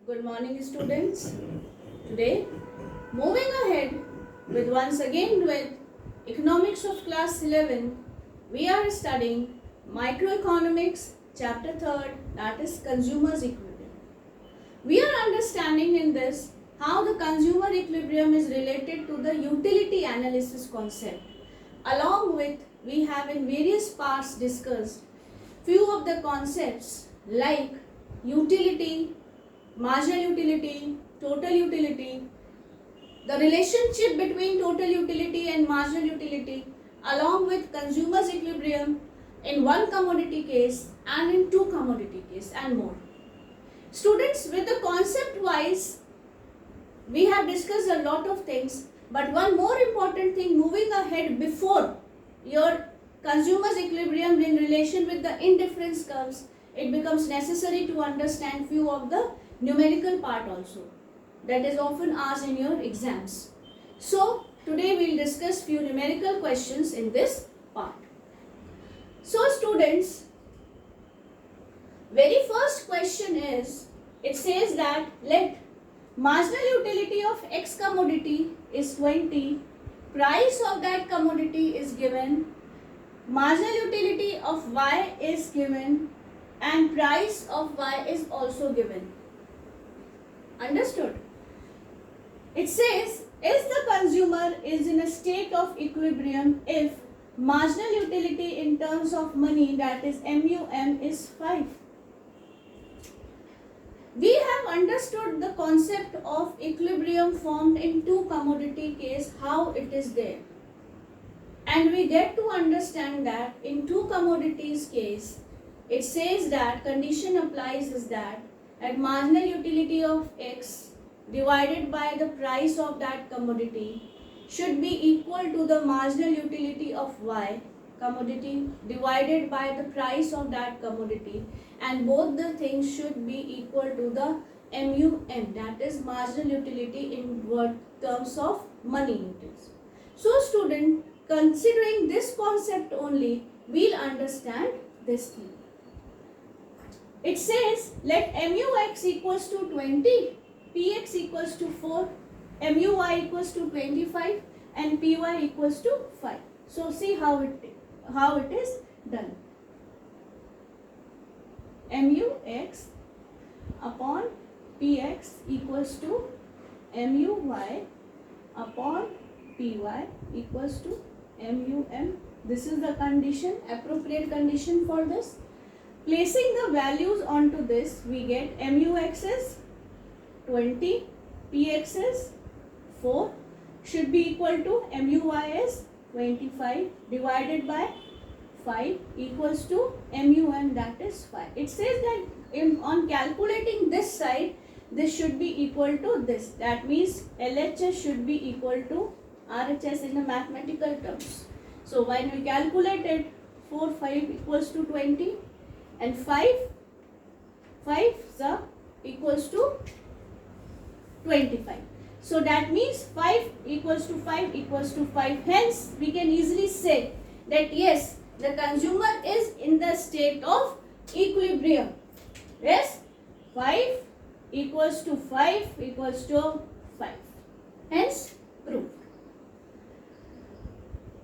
Good morning, students. Today, moving ahead with once again with Economics of Class 11, we are studying Microeconomics, Chapter 3rd, that is Consumers Equilibrium. We are understanding in this how the consumer equilibrium is related to the utility analysis concept. Along with, we have in various parts discussed few of the concepts like utility, marginal utility, total utility, the relationship between total utility and marginal utility, along with consumers equilibrium in one commodity case and in two commodity case and more. Students, with the concept wise, we have discussed a lot of things, but one more important thing moving ahead before your consumers equilibrium in relation with the indifference curves, it becomes necessary to understand few of the numerical part also that is often asked in your exams. So today we will discuss few numerical questions in this part. So students, very first question is, it says that let marginal utility of X commodity is 20, price of that commodity is given, marginal utility of Y is given and price of Y is also given. Understood? It says, is the consumer is in a state of equilibrium if marginal utility in terms of money, that is MUM, is 5. We have understood the concept of equilibrium formed in two commodity case, how it is there. And we get to understand that in two commodities case, it says that condition applies is that at marginal utility of X divided by the price of that commodity should be equal to the marginal utility of Y commodity divided by the price of that commodity, and both the things should be equal to the MUM, that is marginal utility in terms of money units. So student, considering this concept only, we'll understand this thing. It says let MUX equals to 20, PX equals to 4, MUY equals to 25 and PY equals to 5. So see how it is done. MUX upon PX equals to MUY upon PY equals to MUM. This is the condition, appropriate condition for this. Placing the values onto this, we get MUX is 20, PX is 4, should be equal to MUY is 25 divided by 5 equals to MUM, that is 5. It says that on calculating this side, this should be equal to this. That means LHS should be equal to RHS in the mathematical terms. So when we calculate it, 4, 5 equals to 20 and 5 equals to 25. So that means 5 equals to 5 equals to 5. Hence, we can easily say that yes, the consumer is in the state of equilibrium. Yes, 5 equals to 5 equals to 5. Hence, proved.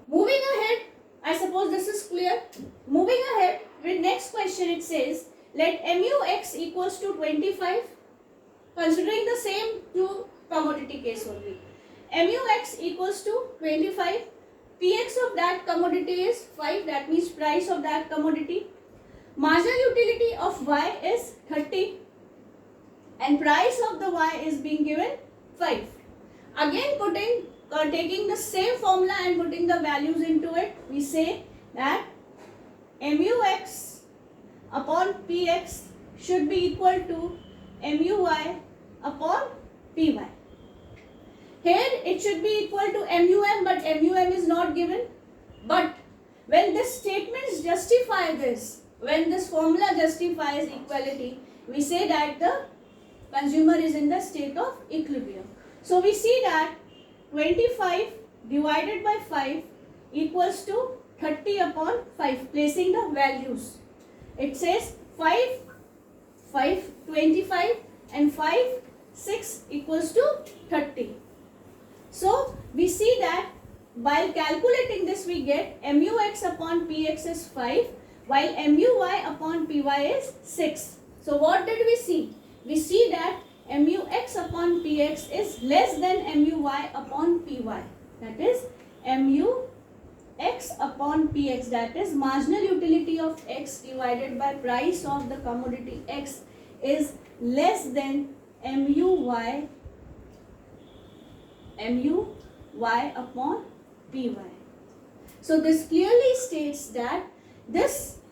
Moving ahead, I suppose this is clear. Moving ahead with next question, it says let MUX equals to 25. Considering the same two commodity case only. MUX equals to 25. PX of that commodity is 5. That means price of that commodity. Marginal utility of Y is 30. And price of the Y is being given 5. Again taking the same formula and putting the values into it, we say that MUX upon PX should be equal to MUY upon PY. Here it should be equal to MUM, but MUM is not given. But when this statements justify this, when this formula justifies equality, we say that the consumer is in the state of equilibrium. So we see that 25 divided by 5 equals to 30 upon 5, placing the values. It says 5, 25 and 5, 6 equals to 30. So we see that while calculating this we get mux upon px is 5 while muy upon py is 6. So what did we see? We see that mux upon px is less than muy upon py. That is mux upon px, that is marginal utility of x divided by price of the commodity x is less than muy upon py. So this clearly states that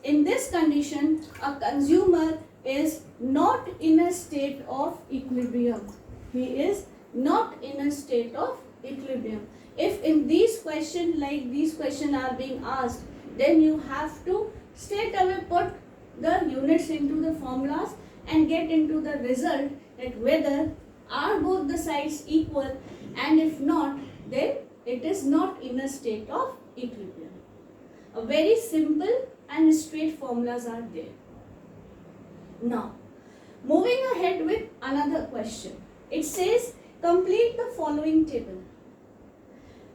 in this condition a consumer is not in a state of equilibrium. He is not in a state of equilibrium. If in these questions like these questions are being asked, then you have to straight away put the units into the formulas and get into the result that whether are both the sides equal, and if not, then it is not in a state of equilibrium. A very simple and straight formulas are there. Now, moving ahead with another question. It says complete the following table.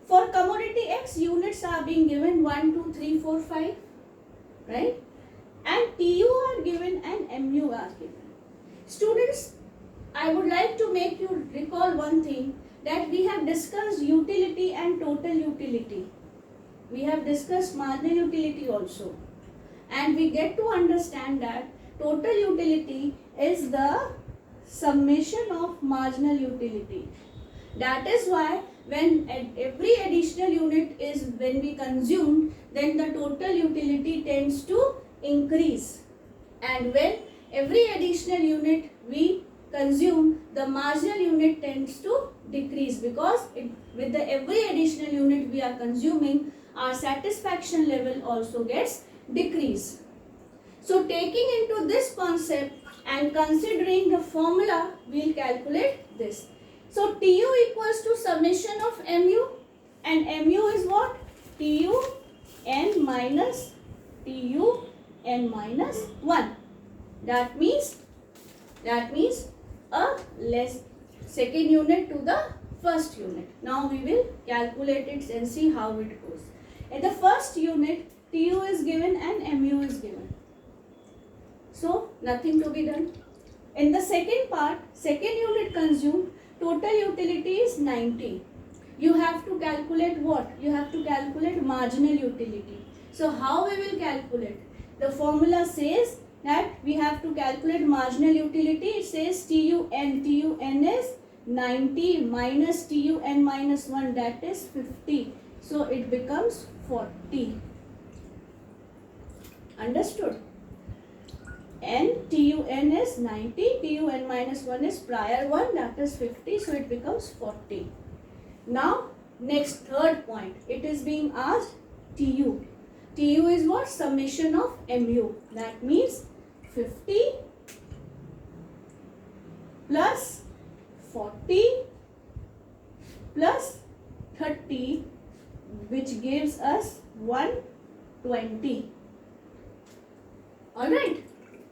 For commodity X, units are being given 1, 2, 3, 4, 5, right? And TU are given and MU are given. Students, I would like to make you recall one thing, that we have discussed utility and total utility. We have discussed marginal utility also. And we get to understand that total utility is the summation of marginal utility. That is why when every additional unit is when we consume, then the total utility tends to increase. And when every additional unit we consume, the marginal unit tends to decrease, because with the every additional unit we are consuming, our satisfaction level also gets decreased. So taking into this concept and considering the formula, we will calculate this. So TU equals to summation of MU, and MU is what? TU n minus 1. That means a less second unit to the first unit. Now we will calculate it and see how it goes. In the first unit, TU is given and MU is given. So nothing to be done. In the second part, second unit consumed, total utility is 90. You have to calculate what? You have to calculate marginal utility. So how we will calculate? The formula says that we have to calculate marginal utility. It says TUN is 90 minus TUN minus 1, that is 50. So it becomes 40. Understood? TUN is 90, TUN minus 1 is prior one, that is 50, so it becomes 40. Now, next third point, it is being asked TU. TU is what? Summation of MU. That means 50 plus 40 plus 30, which gives us 120. Alright,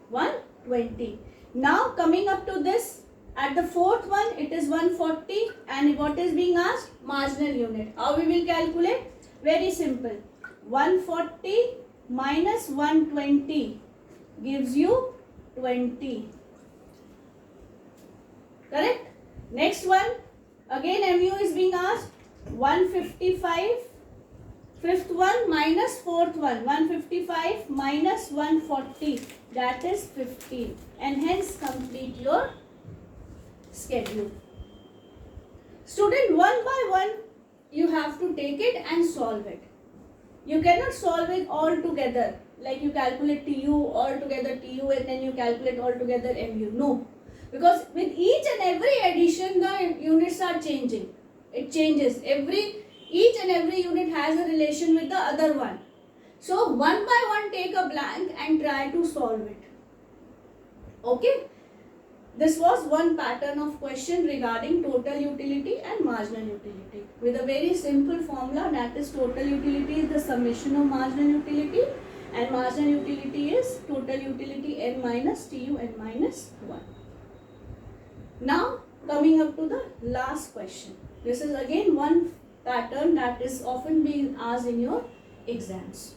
120. Now coming up to this, at the fourth one it is 140, and what is being asked? Marginal unit. How we will calculate? Very simple. 140 minus 120 gives you 20. Correct? Next one, again MU is being asked. 155, fifth one minus fourth one, 155 minus 140, that is 15, and hence complete your schedule. Student, one by one you have to take it and solve it. You cannot solve it all together, like you calculate TU all together TU and then you calculate all together MU. No, because with each and every addition the units are changing. It changes. Each and every unit has a relation with the other one. So one by one take a blank and try to solve it. Okay. This was one pattern of question regarding total utility and marginal utility with a very simple formula, that is total utility is the summation of marginal utility and marginal utility is total utility n minus TU n minus 1. Now coming up to the last question. This is again one pattern that is often being asked in your exams.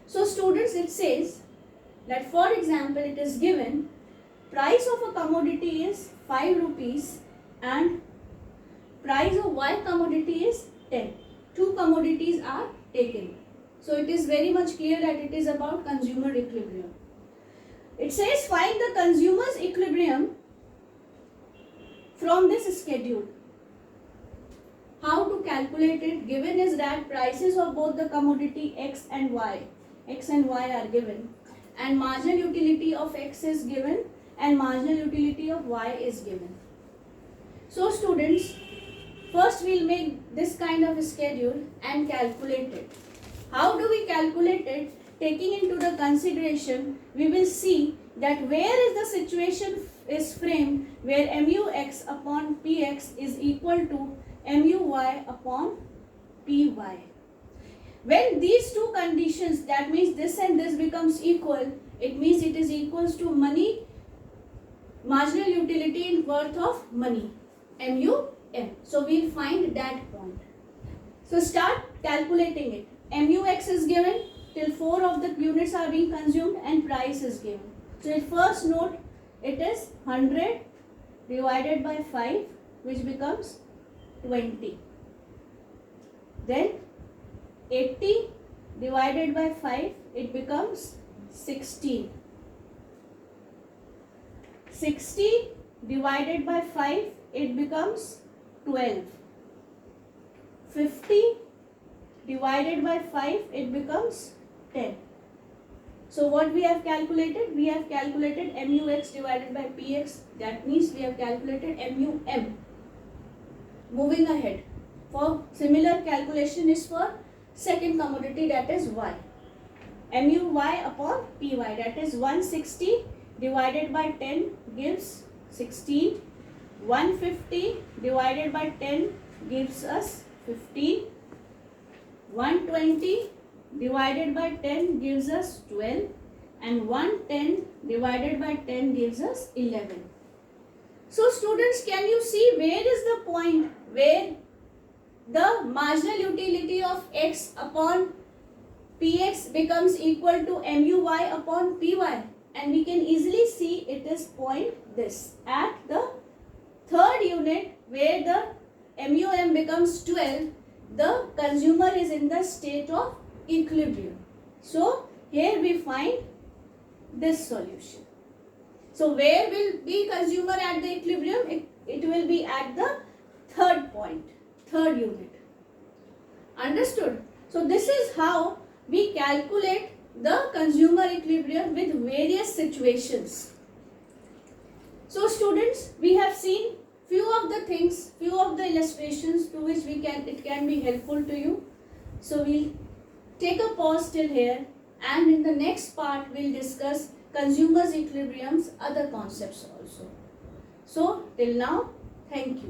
So students, it says that for example it is given price of a commodity is 5 rupees and price of Y commodity is 10. Two commodities are taken. So it is very much clear that it is about consumer equilibrium. It says find the consumer's equilibrium from this schedule. How to calculate it? Given is that prices of both the commodity X and Y are given, and marginal utility of X is given and marginal utility of Y is given. So students, first we'll make this kind of a schedule and calculate it. How do we calculate it? Taking into the consideration, we will see that where is the situation is framed where MUX upon PX is equal to MUY upon PY. When these two conditions, that means this and this becomes equal, it means it is equals to money, marginal utility in worth of money, MUM. So we'll find that point. So start calculating it. MUX is given till 4 of the units are being consumed and price is given. So at first note, it is 100 divided by 5, which becomes 20. Then 80 divided by 5, it becomes 16. 60 divided by 5, it becomes 12. 50 divided by 5, it becomes 10. So what we have calculated? We have calculated MUX divided by PX. That means we have calculated MUM. Moving ahead. For similar calculation is for second commodity, that is Y. MUY upon PY, that is 160 divided by 10 gives 16. 150 divided by 10 gives us 15. 120 divided by 10 gives us 12, and 110 divided by 10 gives us 11. So students, can you see where is the point where the marginal utility of X upon Px becomes equal to MUY upon Py, and we can easily see it is point this at the third unit where the MUM becomes 12, the consumer is in the state of equilibrium. So here we find this solution. So where will be consumer at the equilibrium? It will be at the third point, third unit. Understood? So this is how we calculate the consumer equilibrium with various situations. So students, we have seen few of the things, few of the illustrations to which it can be helpful to you. So we'll take a pause till here, and in the next part we'll discuss consumers equilibrium's other concepts also. So till now, thank you.